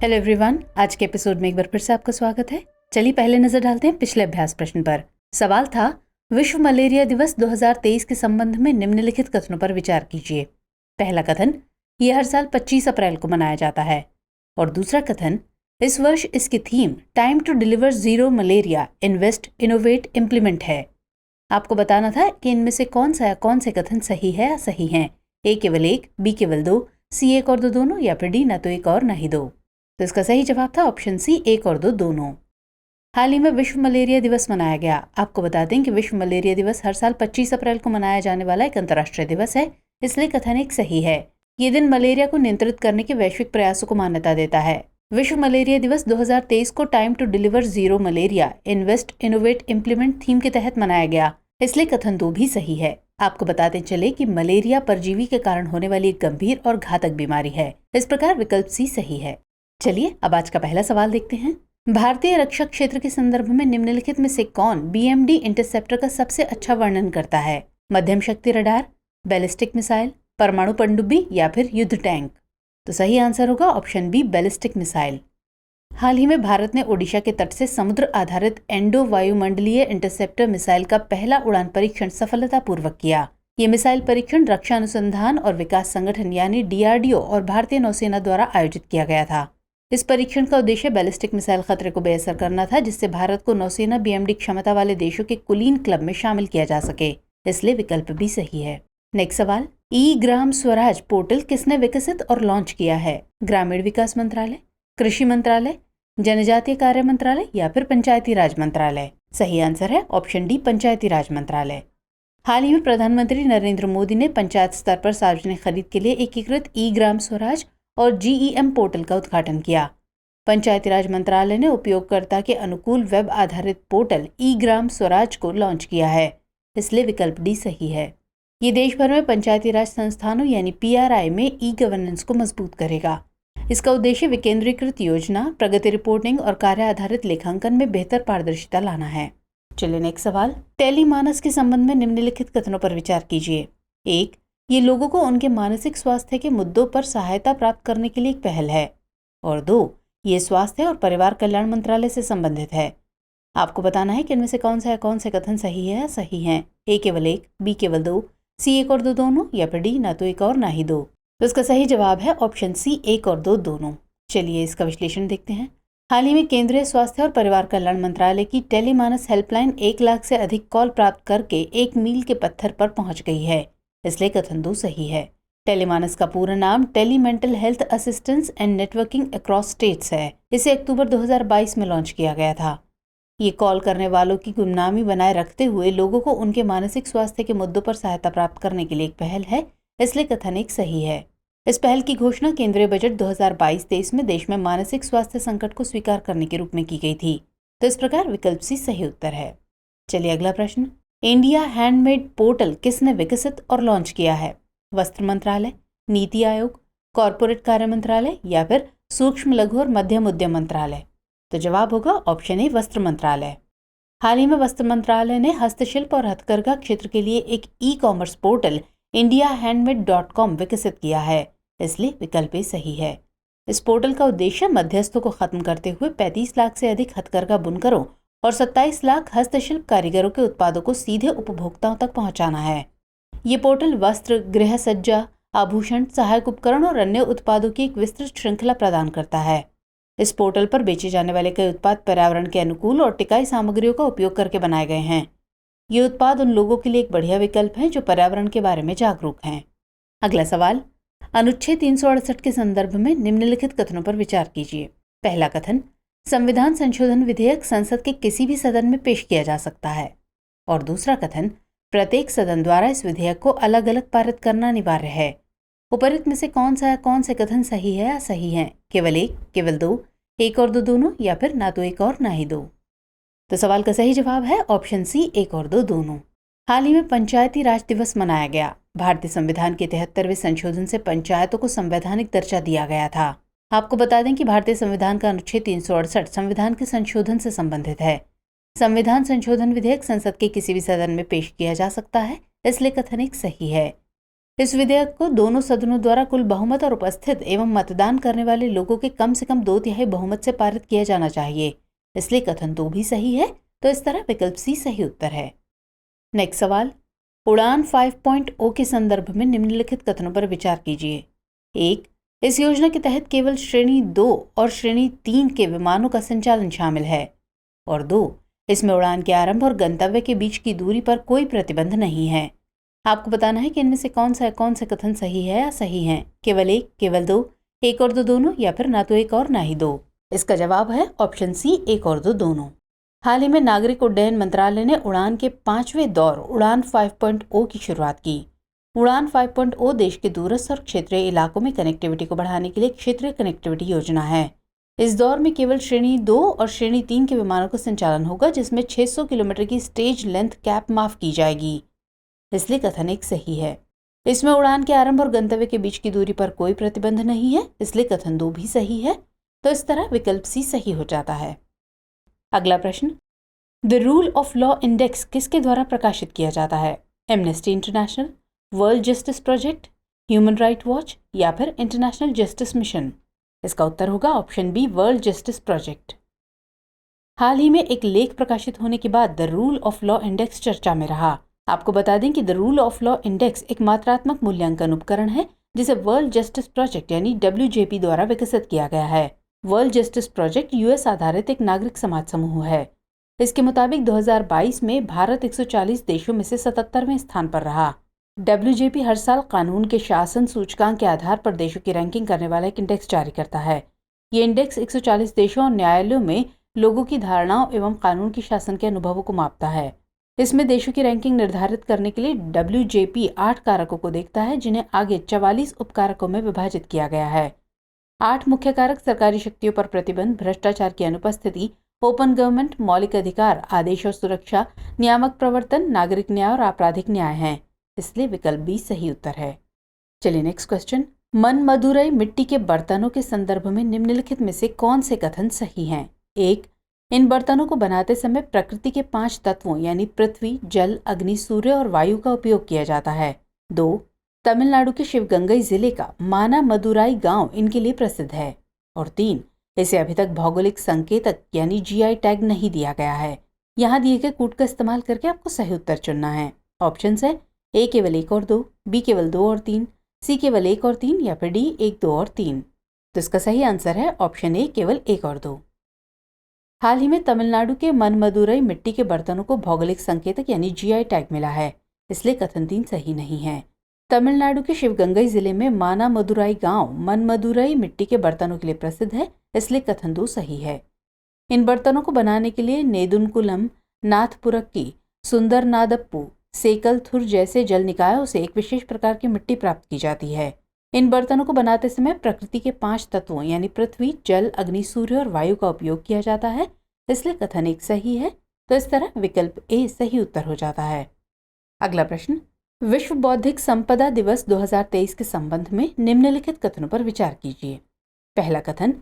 Hello everyone, आज के episode में एक बार फिर से आपका स्वागत है। चलिए पहले नजर डालते हैं पिछले अभ्यास प्रश्न पर। सवाल था, विश्व मलेरिया दिवस 2023 के संबंध में निम्नलिखित कथनों पर विचार कीजिए। पहला कथन, यह हर साल 25 अप्रैल को मनाया जाता है। और दूसरा कथन, इस वर्ष इसकी theme time to deliver zero malaria, invest, innovate, implement है। आपको बताना था कि इनमें से कौन से कथन सही है या सही हैं। ए केवल एक, बी केवल दो, सी एक और दो दोनों, या फिर डी ना तो एक और ना ही दो। तो इसका सही जवाब था ऑप्शन सी, एक और दो दोनों। हाल ही में विश्व मलेरिया दिवस मनाया गया। आपको बता दें कि विश्व मलेरिया दिवस हर साल 25 अप्रैल को मनाया जाने वाला एक अंतर्राष्ट्रीय दिवस है, इसलिए कथन एक सही है। ये दिन मलेरिया को नियंत्रित करने के वैश्विक प्रयासों को मान्यता देता है। विश्व मलेरिया दिवस 2023 को time to deliver zero malaria, invest, innovate, implement theme के तहत मनाया गया, इसलिए कथन दो भी सही है। आपको बताते चले कि मलेरिया परजीवी के कारण होने वाली एक गंभीर और घातक बीमारी है। इस प्रकार विकल्प सी सही है। चलिए अब आज का पहला सवाल देखते हैं। भारतीय रक्षक क्षेत्र के संदर्भ में निम्नलिखित में से कौन BMD इंटरसेप्टर का सबसे अच्छा वर्णन करता है? मध्यम शक्ति रडार, बैलिस्टिक मिसाइल, परमाणु पनडुब्बी या फिर युद्ध टैंक? तो सही आंसर होगा ऑप्शन बी, बैलिस्टिक मिसाइल। हाल ही में भारत ने ओडिशा के तट से समुद्र आधारित एंडो वायुमंडलीय इंटरसेप्टर मिसाइल का पहला उड़ान परीक्षण सफलतापूर्वक किया। ये मिसाइल परीक्षण रक्षा अनुसंधान और विकास संगठन यानी DRDO और भारतीय नौसेना द्वारा आयोजित किया गया था। इस परीक्षण का उद्देश्य बैलिस्टिक मिसाइल खतरे को बेअसर करना था, जिससे भारत को नौसेना BMD क्षमता वाले देशों के कुलीन क्लब में शामिल किया जा सके, इसलिए विकल्प भी सही है। नेक्स्ट सवाल, ग्राम स्वराज पोर्टल किसने विकसित और लॉन्च किया है? ग्रामीण विकास मंत्रालय, कृषि मंत्रालय, जनजातीय कार्य मंत्रालय या फिर पंचायती राज मंत्रालय? सही आंसर है ऑप्शन डी, पंचायती राज मंत्रालय। हाल ही में प्रधानमंत्री नरेंद्र मोदी ने पंचायत स्तर पर सार्वजनिक खरीद के लिए एकीकृत ग्राम स्वराज और GEM पोर्टल का उद्घाटन किया। पंचायती राज मंत्रालय ने उपयोगकर्ता के अनुकूल वेब आधारित पोर्टल ग्राम स्वराज को लॉन्च किया है, इसलिए विकल्प डी सही है। ये देश भर में पंचायती राज संस्थानों यानी PRI में गवर्नेंस को मजबूत करेगा। इसका उद्देश्य विकेंद्रीकृत योजना, प्रगति रिपोर्टिंग और कार्य आधारित लेखांकन में बेहतर पारदर्शिता लाना है। चलिए नेक्स्ट सवाल, टेलीमानस के संबंध में निम्नलिखित कथनों पर विचार कीजिए। एक, ये लोगों को उनके मानसिक स्वास्थ्य के मुद्दों पर सहायता प्राप्त करने के लिए एक पहल है। और दो, ये स्वास्थ्य और परिवार कल्याण मंत्रालय से संबंधित है। आपको बताना है कि इनमें से कौन से कथन सही है या सही हैं। ए केवल एक, बी केवल दो, सी एक और दो दोनों, या फिर डी ना तो एक और ना ही दो। तो इसका सही जवाब है ऑप्शन सी, एक और दो दोनों। चलिए इसका विश्लेषण देखते हैं। हाल ही में केंद्रीय स्वास्थ्य और परिवार कल्याण मंत्रालय की टेलीमानस हेल्पलाइन 1 लाख से अधिक कॉल प्राप्त करके 1 मील के पत्थर पर पहुंच गई है, इसलिए कथन दो सही है। टेलीमानस का पूरा नाम tele mental health assistance and networking across states है। इसे अक्टूबर 2022 में लॉन्च किया गया था। ये कॉल करने वालों की गुमनामी बनाए रखते हुए लोगों को उनके मानसिक स्वास्थ्य के मुद्दों पर सहायता प्राप्त करने के लिए एक पहल है, इसलिए कथन एक सही है। इस पहल की घोषणा केंद्रीय बजट 2022-23 में देश में मानसिक स्वास्थ्य संकट को स्वीकार करने के रूप में की गई थी। तो इस प्रकार विकल्प सी सही उत्तर है। चलिए अगला प्रश्न, इंडिया हैंडमेड पोर्टल किसने विकसित और लॉन्च किया है? वस्त्र मंत्रालय, नीति आयोग, कॉरपोरेट कार्य मंत्रालय या फिर सूक्ष्म लघु और मध्यम उद्यम मंत्रालय? तो जवाब होगा ऑप्शन ए, वस्त्र मंत्रालय। हाल ही में वस्त्र मंत्रालय ने हस्तशिल्प और हथकरघा क्षेत्र के लिए एक कॉमर्स पोर्टल indiahandmade.com विकसित किया है, इसलिए विकल्प ए सही है। इस पोर्टल का उद्देश्य मध्यस्थों को खत्म करते हुए 35 लाख से अधिक हथकरघा बुनकरों और 27 लाख हस्तशिल्प कारीगरों के उत्पादों को सीधे उपभोक्ताओं तक पहुंचाना है। ये पोर्टल वस्त्र, गृह सज्जा, आभूषण, सहायक उपकरण और अन्य उत्पादों की एक विस्तृत श्रृंखला प्रदान करता है। इस पोर्टल पर बेचे जाने वाले कई उत्पाद पर्यावरण के अनुकूल और टिकाऊ सामग्रियों का उपयोग करके बनाए गए हैं। ये उत्पाद उन लोगों के लिए एक बढ़िया विकल्प है जो पर्यावरण के बारे में जागरूक हैं। अगला सवाल, अनुच्छेद 368 के संदर्भ में निम्नलिखित कथनों पर विचार कीजिए। पहला कथन, संविधान संशोधन विधेयक संसद के किसी भी सदन में पेश किया जा सकता है। और दूसरा कथन, प्रत्येक सदन द्वारा इस विधेयक को अलग अलग पारित करना अनिवार्य है। उपरोक्त में से कौन से कथन सही है या सही हैं? केवल एक, केवल दो, एक और दो दोनों, या फिर ना तो एक और ना ही दो? तो सवाल का सही जवाब है ऑप्शन सी, एक और दो दोनों। हाल ही में पंचायती राज दिवस मनाया गया। भारतीय संविधान के 73वें संशोधन से पंचायतों को संवैधानिक दर्जा दिया गया था। आपको बता दें कि भारतीय संविधान का अनुच्छेद 368 संविधान के संशोधन से संबंधित है। संविधान संशोधन विधेयक संसद के किसी भी सदन में पेश किया जा सकता है, इसलिए कथन एक सही है। इस विधेयक को दोनों सदनों द्वारा कुल बहुमत और उपस्थित एवं मतदान करने वाले लोगों के कम से कम 2/3 बहुमत से पारित किया जाना चाहिए, इसलिए कथन 2 भी सही है। तो इस तरह विकल्प सी सही उत्तर है। नेक्स्ट सवाल, उड़ान 5.0 के संदर्भ में निम्नलिखित कथनों पर विचार कीजिए। 1. इस योजना के तहत केवल श्रेणी 2 और श्रेणी 3 के विमानों का संचालन शामिल है। और 2. इसमें उड़ान के आरंभ और गंतव्य के बीच की दूरी पर कोई प्रतिबंध नहीं है। आपको बताना है कि इनमें से कौन से कथन सही है या सही हैं। केवल 1, केवल 2, 1 और 2 दोनों, या फिर ना तो 1 और ना ही 2। इसका जवाब है ऑप्शन सी, 1 और 2 दोनों। हाल ही में नागरिक उड्डयन मंत्रालय ने उड़ान के 5वें दौर उड़ान 5.0 की शुरुआत की। उड़ान 5.0 देश के दूरस्थ और क्षेत्रीय इलाकों में कनेक्टिविटी को बढ़ाने के लिए क्षेत्रीय कनेक्टिविटी योजना है। इस दौर में केवल श्रेणी 2 और श्रेणी 3 के विमानों का संचालन होगा, जिसमें 600 किलोमीटर की स्टेज लेंथ कैप माफ की जाएगी, इसलिए कथन 1 सही है। इसमें उड़ान के आरंभ और गंतव्य के बीच की दूरी पर कोई प्रतिबंध नहीं है, इसलिए कथन 2 भी सही है। तो इस तरह विकल्प सी सही हो जाता है। अगला प्रश्न, the Rule of Law Index किसके द्वारा प्रकाशित किया जाता है? Amnesty International, World Justice Project, Human Right Watch, या फिर इंटरनेशनल जस्टिस मिशन? इसका उत्तर होगा option B, World Justice Project. हाल ही में एक लेख प्रकाशित होने के बाद the Rule of Law Index चर्चा में रहा। आपको बता दें कि the Rule of Law Index एक मात्रात्मक मूल्यांकन उपकरण है जिसे वर्ल्ड जस्टिस प्रोजेक्ट यानी WJP द्वारा विकसित किया गया है। वर्ल्ड जस्टिस प्रोजेक्ट US आधारित एक नागरिक समाज समूह है। इसके मुताबिक 2022 में भारत 140 देशों में से 77वें स्थान पर रहा। WJP हर साल कानून के शासन सूचकांक के आधार पर देशों की रैंकिंग करने वाला एक इंडेक्स जारी करता है। ये इंडेक्स 140 देशों और न्यायालयों में लोगों की धारणाओं एवं कानून के शासन के अनुभवों को मापता है। इसमें देशों की रैंकिंग निर्धारित करने के लिए WJP 8 कारकों को देखता है, जिन्हें आगे 44 उपकारकों में विभाजित किया गया है। 8 मुख्य कारक सरकारी शक्तियों पर प्रतिबंध, भ्रष्टाचार की अनुपस्थिति, ओपन गवर्नमेंट, मौलिक अधिकार, आदेश और सुरक्षा, नियामक प्रवर्तन, नागरिक न्याय और आपराधिक न्याय हैं, इसलिए विकल्प बी सही उत्तर है। चलिए नेक्स्ट क्वेश्चन, मनमदुरई मिट्टी के बर्तनों के संदर्भ में निम्नलिखित में से कौन से कथन सही हैं? 1. इन बर्तनों को बनाते समय प्रकृति के 5 तत्वों यानी पृथ्वी, जल, अग्नि, सूर्य और वायु का उपयोग किया जाता है। 2. तमिलनाडु के शिवगंगई जिले का मानामदुराई गांव इनके लिए प्रसिद्ध है। और 3. इसे अभी तक भौगोलिक संकेतक यानी GI टैग नहीं दिया गया है। यहाँ दिए गए कूट का इस्तेमाल करके आपको सही उत्तर चुनना है। ऑप्शन है A केवल 1 और 2, B केवल 2 और 3, C केवल 1 और 3, या फिर D 1, 2 और 3। तो इसका सही आंसर है ऑप्शन A केवल 1 और 2। हाल ही में तमिलनाडु के मनमदुरई मिट्टी के बर्तनों को भौगोलिक संकेतक यानी GI टैग मिला है, इसलिए कथन 3 सही नहीं है। तमिलनाडु के शिवगंगई जिले में मानामदुराई गांव मनमदुरई मिट्टी के बर्तनों के लिए प्रसिद्ध है, इसलिए कथन 2 सही है। इन बर्तनों को बनाने के लिए नेदुनकुलम, नाथपुरक्की, सुंदरनादप्पू, सेकलथुर जैसे जल निकायों से एक विशेष प्रकार की मिट्टी प्राप्त की जाती है। इन बर्तनों को बनाते समय प्रकृति के 5 तत्वों यानी पृथ्वी, जल, अग्नि, सूर्य और वायु का उपयोग किया जाता है, इसलिए कथन 1 सही है। तो इस तरह विकल्प A सही उत्तर हो जाता है। अगला प्रश्न, विश्व बौद्धिक संपदा दिवस 2023 के संबंध में निम्नलिखित कथनों पर विचार कीजिए। पहला कथन,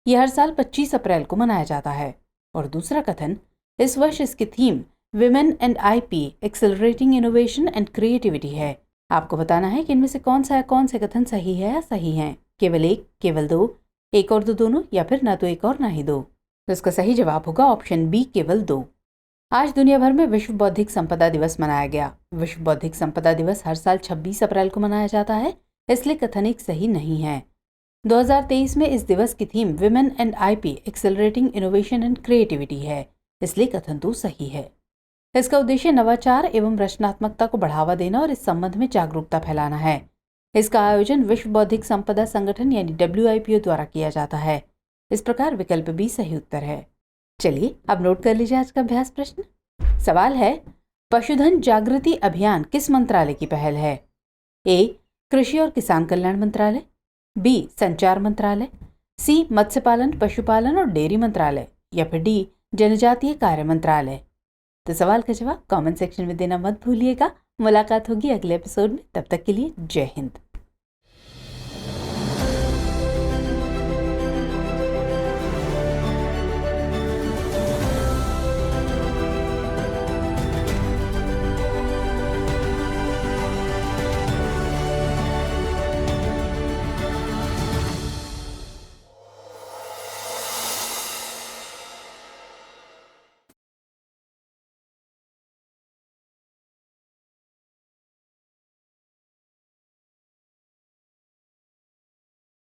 यह हर साल 25 अप्रैल को मनाया जाता है। और दूसरा कथन, इस वर्ष इसकी theme women and IP accelerating innovation and creativity है। आपको बताना है कि इनमें से कौन से कथन सही है या सही हैं। केवल 1, केवल 2, 1 और 2 दोनों, या फिर ना तो 1 और ना ही 2। तो इसका सही जवाब होगा ऑप्शन बी केवल 2। आज दुनिया भर में विश्व बौद्धिक संपदा दिवस मनाया गया। विश्व बौद्धिक संपदा दिवस हर साल 26 अप्रैल को मनाया जाता है, इसलिए कथन 1 सही नहीं है। 2023 में इस दिवस की theme women and IP accelerating innovation and creativity है, इसलिए कथन 2 सही है। इसका उद्देश्य नवाचार एवं रचनात्मकता को बढ़ावा देना और इस संबंध में जागरूकता फैलाना है। इसका आयोजन विश्व बौद्धिक संपदा संगठन यानी WIPO द्वारा किया जाता है। इस प्रकार विकल्प B सही उत्तर है। चलिए अब नोट कर लीजिए आज का अभ्यास प्रश्न। सवाल है, पशुधन जागृति अभियान किस मंत्रालय की पहल है? A. कृषि और किसान कल्याण मंत्रालय, B. संचार मंत्रालय, C. मत्स्य पालन, पशुपालन और डेयरी मंत्रालय, या फिर D. जनजातीय कार्य मंत्रालय। तो सवाल का जवाब कमेंट सेक्शन में देना मत भूलिएगा। मुलाकात होगी अगले एपिसोड में, तब तक के लिए जय हिंद।